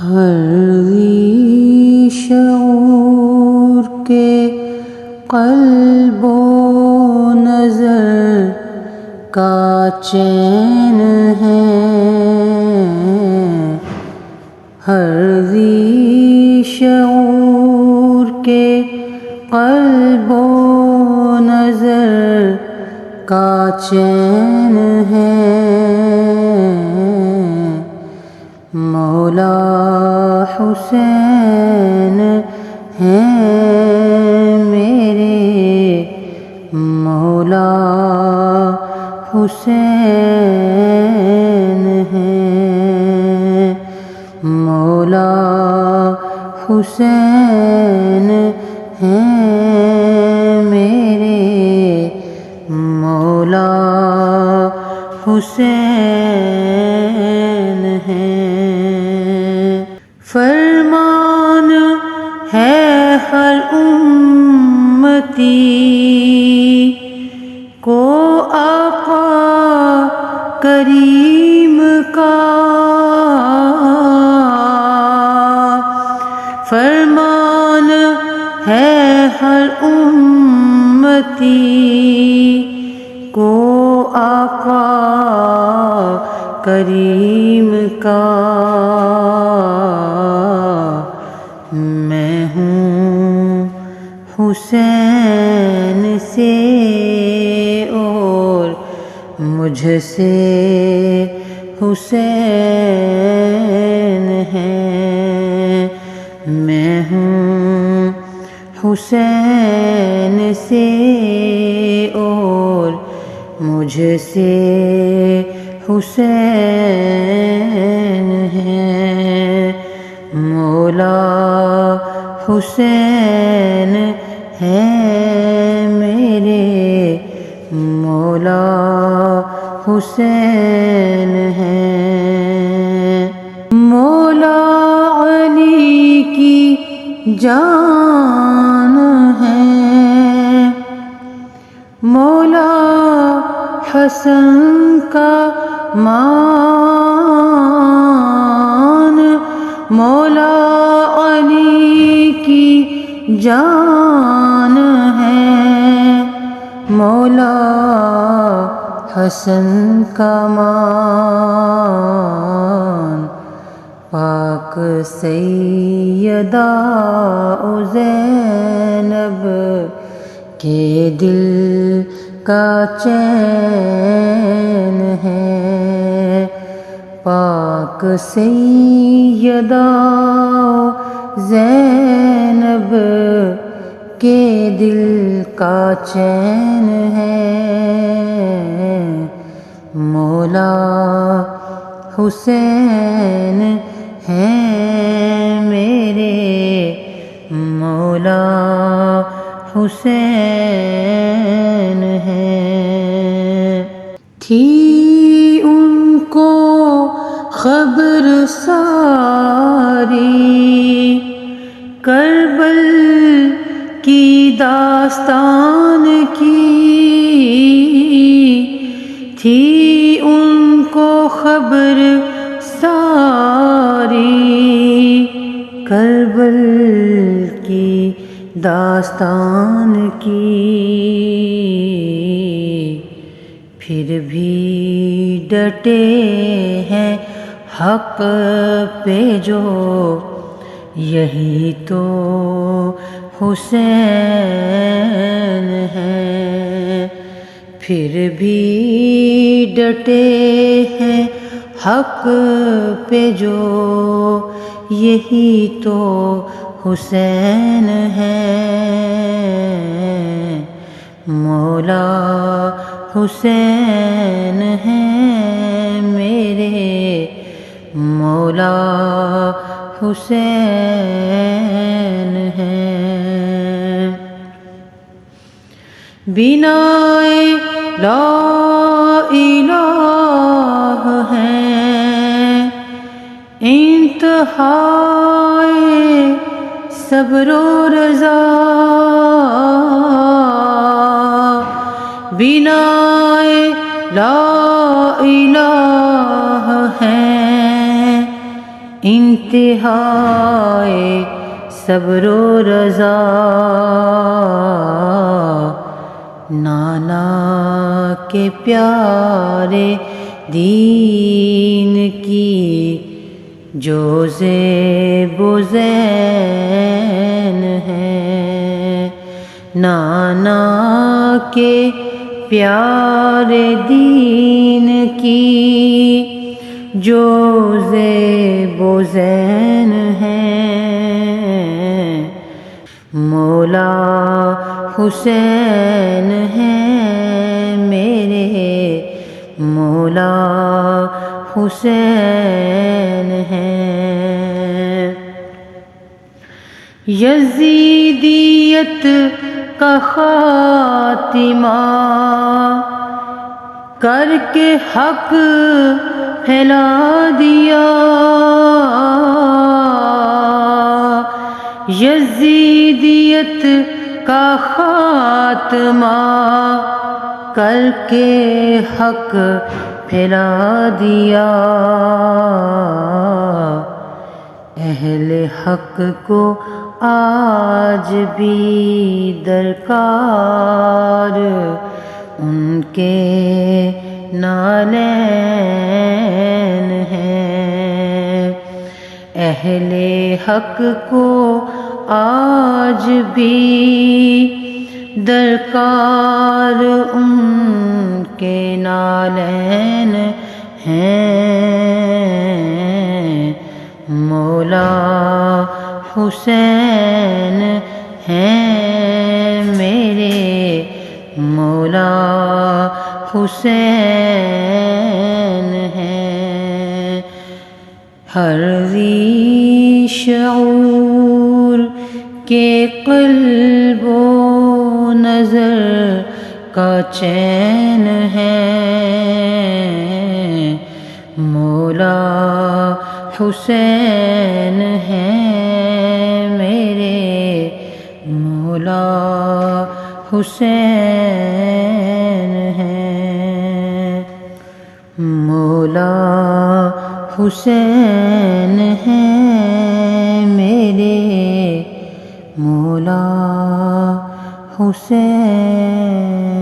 ہر ذی شعور کے قلب و نظر کا چین ہے، ہر ذی شعور کے قلب و نظر کا چین ہے، مولا حسین ہیں میرے، مولا حسین ہیں، مولا حسین ہیں میرے، مولا حسین ہیں۔ فرمان ہے ہر امتی کو آقا کریم کا، فرمان ہے ہر امتی کو آقا کریم کا، میں ہوں حسین سے اور مجھ سے حسین ہیں، میں ہوں حسین سے اور مجھ سے حسین ہیں، مولا حسین ہیں میرے، مولا حسین ہیں، مولا علی کی جان ہے، مولا حسن کا مان، مولا علی کی جان ہے، مولا حسن کا مان، پاک سیدہ زینب کے دل کا چین ہے، پاک سیدہ زینب کے دل کا چین ہے، مولا حسین ہیں میرے، مولا حسین ہیں۔ تھی ان کو خبر ساری کربل کی داستان کی، تھی ان کو خبر ساری کربل کی داستان کی، پھر بھی ڈٹے ہیں حق پہ جو، یہی تو حسین ہیں، پھر بھی ڈٹے ہیں حق پہ جو، یہی تو حسین ہیں، مولا حسین ہیں میرے، مولا حسین ہیں، بنائے لا الہ ہیں، انتہائے صبر و رضا، بنائے لا الہ ہیں، ان انتہائے صبر و رضا، نانا کے پیارے دین کی جو زیب و زین ہے، نانا کے پیارے دین کی جو زیب و زین ہے، مولا حسین ہیں میرے، مولا حسین ہیں۔ یزیدیت کا خاتمہ کر کے حق پھیلا دیا، یزیدیت کا خاتمہ کر کے حق پھیلا دیا، اہل حق کو آج بھی درکار ان کے نالین ہیں، اہل حق کو آج بھی درکار ان کے نالین ہیں، مولا حسین ہیں میرے، مولا حسین ہیں۔ ہر ذی شعور کے قلب و نظر کا چین ہے، مولا حسین ہیں میرے، مولا حسین ہیں، مولا حسین ہیں میرے، مولا حسین